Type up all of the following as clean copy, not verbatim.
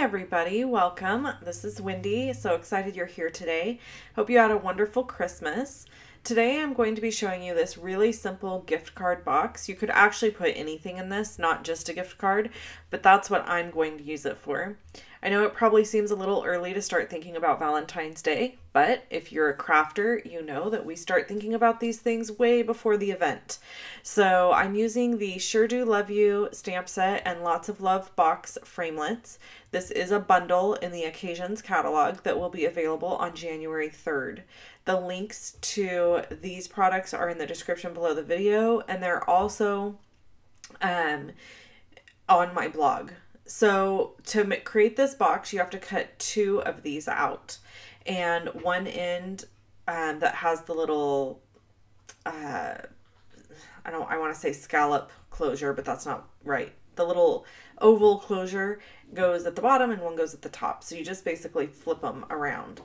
everybody, welcome. This is Wendy. So excited you're here today. Hope you had a wonderful Christmas. Today I'm going to be showing you this really simple gift card box. You could actually put anything in this, not just a gift card, but that's what I'm going to use it for. I know it probably seems a little early to start thinking about Valentine's Day, but if you're a crafter, you know that we start thinking about these things way before the event. So I'm using the Sure Do Love You stamp set and Lots of Love box framelits. This is a bundle in the Occasions catalog that will be available on January 3rd. The links to these products are in the description below the video, and they're also on my blog. So to create this box, you have to cut two of these out, and one end that has the little, I want to say scallop closure, but that's not right. The little oval closure goes at the bottom and one goes at the top. So you just basically flip them around.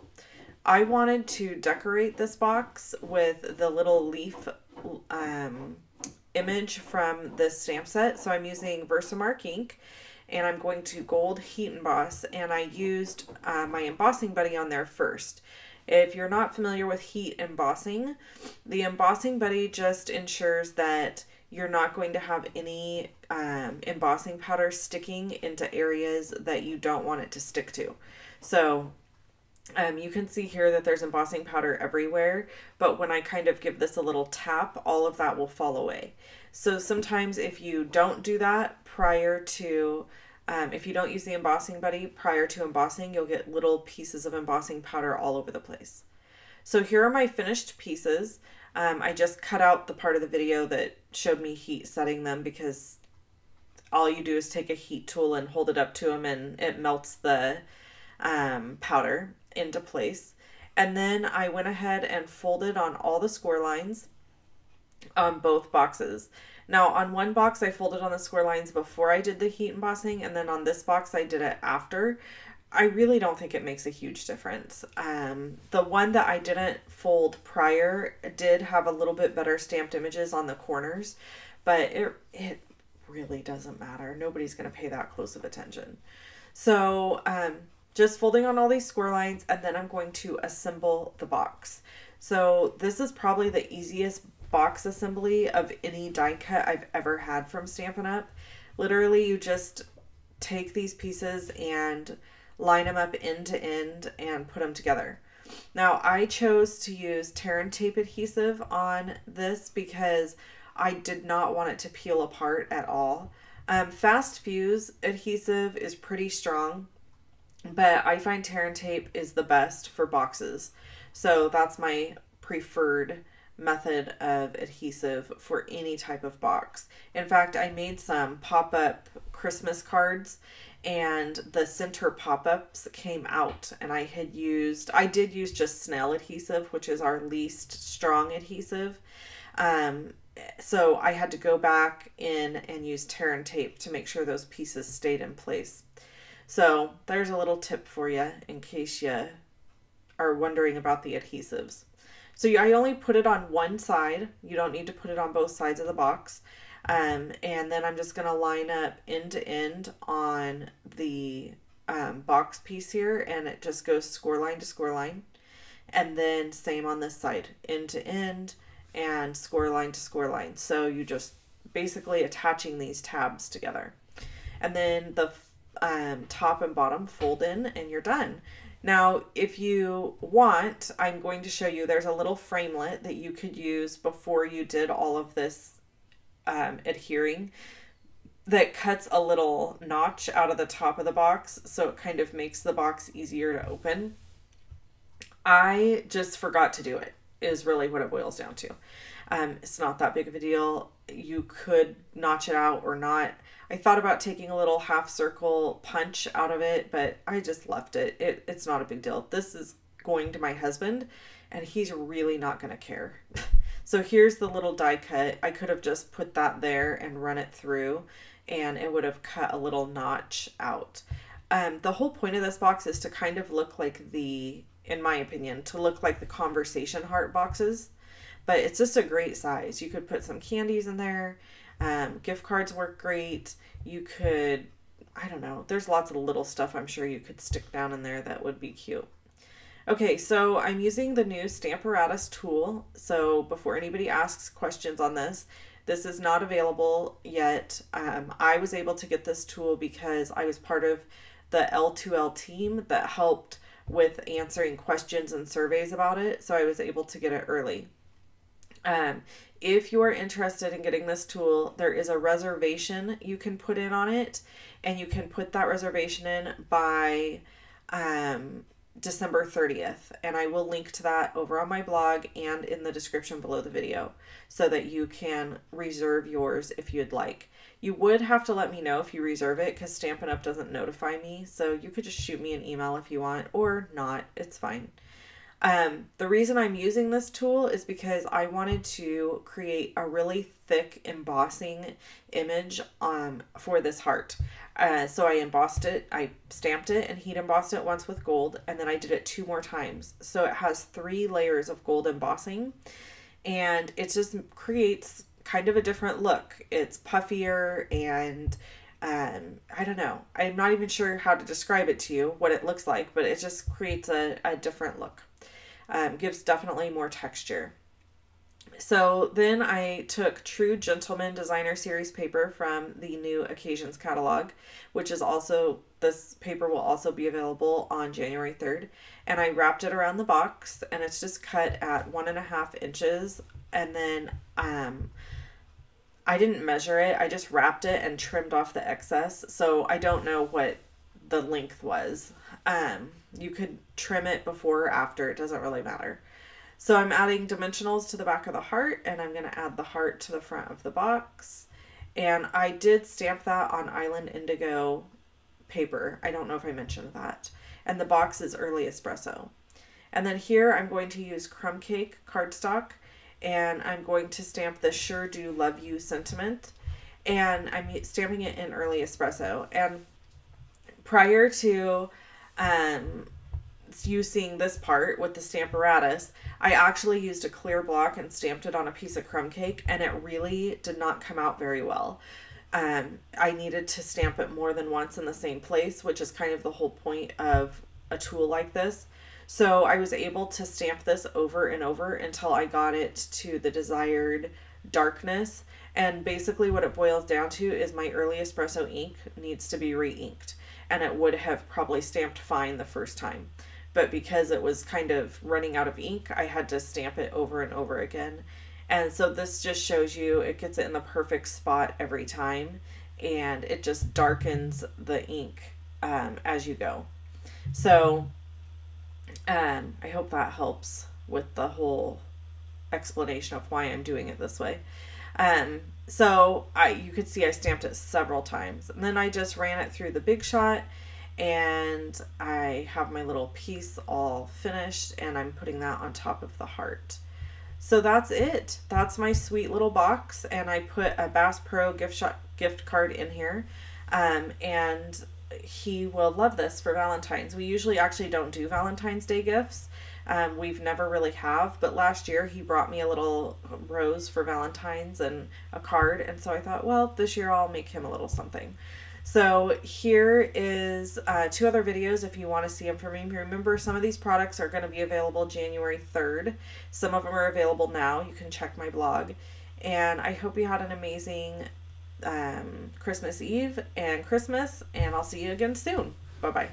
I wanted to decorate this box with the little leaf image from this stamp set. So I'm using Versamark ink, and I'm going to gold heat emboss, and I used my embossing buddy on there first. If you're not familiar with heat embossing, the embossing buddy just ensures that you're not going to have any embossing powder sticking into areas that you don't want it to stick to. So you can see here that there's embossing powder everywhere, but when I kind of give this a little tap, all of that will fall away. So sometimes if you don't do that prior to, if you don't use the embossing buddy prior to embossing, you'll get little pieces of embossing powder all over the place. So here are my finished pieces. I just cut out the part of the video that showed me heat setting them, because all you do is take a heat tool and hold it up to them and it melts the powder into place. And then I went ahead and folded on all the score lines on both boxes. Now on one box I folded on the score lines before I did the heat embossing, and then on this box I did it after. I really don't think it makes a huge difference. The one that I didn't fold prior did have a little bit better stamped images on the corners, but it really doesn't matter. Nobody's going to pay that close of attention. So just folding on all these score lines, and then I'm going to assemble the box. So this is probably the easiest box assembly of any die cut I've ever had from Stampin' Up. Literally, you just take these pieces and line them up end to end and put them together. Now I chose to use tear and tape adhesive on this because I did not want it to peel apart at all. Fast fuse adhesive is pretty strong, but I find tear and tape is the best for boxes. So that's my preferred method of adhesive for any type of box. In fact, I made some pop-up Christmas cards, and the center pop-ups came out, and I did use just snail adhesive, which is our least strong adhesive. So I had to go back in and use tear and tape to make sure those pieces stayed in place. So there's a little tip for you in case you are wondering about the adhesives. So I only put it on one side. You don't need to put it on both sides of the box. And then I'm just going to line up end to end on the box piece here, and it just goes score line to score line. And then same on this side, end to end and score line to score line. So you just basically attaching these tabs together. And then the top and bottom fold in, and you're done. Now, if you want, I'm going to show you, there's a little framelit that you could use before you did all of this adhering that cuts a little notch out of the top of the box, so it kind of makes the box easier to open. I just forgot to do it, is really what it boils down to. It's not that big of a deal. You could notch it out or not. I thought about taking a little half circle punch out of it, but I just left it. It's not a big deal. This is going to my husband, and he's really not going to care. So here's the little die cut. I could have just put that there and run it through, and it would have cut a little notch out. The whole point of this box is to kind of look like in my opinion, to look like the conversation heart boxes, but it's just a great size. You could put some candies in there. Gift cards work great. You could I don't know. There's lots of little stuff I'm sure you could stick down in there that would be cute. Okay, so I'm using the new Stamparatus tool. So before anybody asks questions on this, this is not available yet. I was able to get this tool because I was part of the L2L team that helped with answering questions and surveys about it. So I was able to get it early. If you are interested in getting this tool, there is a reservation you can put in on it, and you can put that reservation in by December 30th, and I will link to that over on my blog and in the description below the video so that you can reserve yours if you'd like. You would have to let me know if you reserve it because Stampin' Up! Doesn't notify me, so you could just shoot me an email if you want, or not, it's fine. The reason I'm using this tool is because I wanted to create a really thick embossing image for this heart. So I embossed it, I stamped it and heat embossed it once with gold, and then I did it 2 more times. So it has 3 layers of gold embossing, and it just creates kind of a different look. It's puffier, and I don't know. I'm not even sure how to describe it to you, what it looks like, but it just creates a different look. Gives definitely more texture. So then I took True Gentleman Designer Series paper from the new Occasions catalog, which is also, this paper will also be available on January 3rd. And I wrapped it around the box, and it's just cut at 1.5 inches. And then I didn't measure it. I just wrapped it and trimmed off the excess. So I don't know what the length was. You could trim it before or after. It doesn't really matter. So I'm adding dimensionals to the back of the heart, and I'm going to add the heart to the front of the box. And I did stamp that on Island Indigo paper. I don't know if I mentioned that. And the box is Early Espresso. And then here I'm going to use Crumb Cake cardstock, and I'm going to stamp the Sure Do Love You sentiment. And I'm stamping it in Early Espresso. And prior to using this part with the Stamparatus, I actually used a clear block and stamped it on a piece of crumb cake, and it really did not come out very well. I needed to stamp it more than once in the same place, which is kind of the whole point of a tool like this. So I was able to stamp this over and over until I got it to the desired darkness. And basically what it boils down to is my Early Espresso ink needs to be re-inked, and it would have probably stamped fine the first time. But because it was kind of running out of ink, I had to stamp it over and over again. And so this just shows you it gets it in the perfect spot every time, and it just darkens the ink as you go. So I hope that helps with the whole explanation of why I'm doing it this way. So you could see I stamped it several times, and then I just ran it through the Big Shot, and I have my little piece all finished, and I'm putting that on top of the heart. So that's it. That's my sweet little box, and I put a Bass Pro gift card in here, and he will love this for Valentine's. We usually actually don't do Valentine's Day gifts. We've never really have, but last year he brought me a little rose for Valentine's and a card, and so I thought, well, this year I'll make him a little something. So here is 2 other videos if you want to see them from me. Remember, some of these products are going to be available January 3rd. Some of them are available now. You can check my blog. And I hope you had an amazing Christmas Eve and Christmas, and I'll see you again soon. Bye-bye.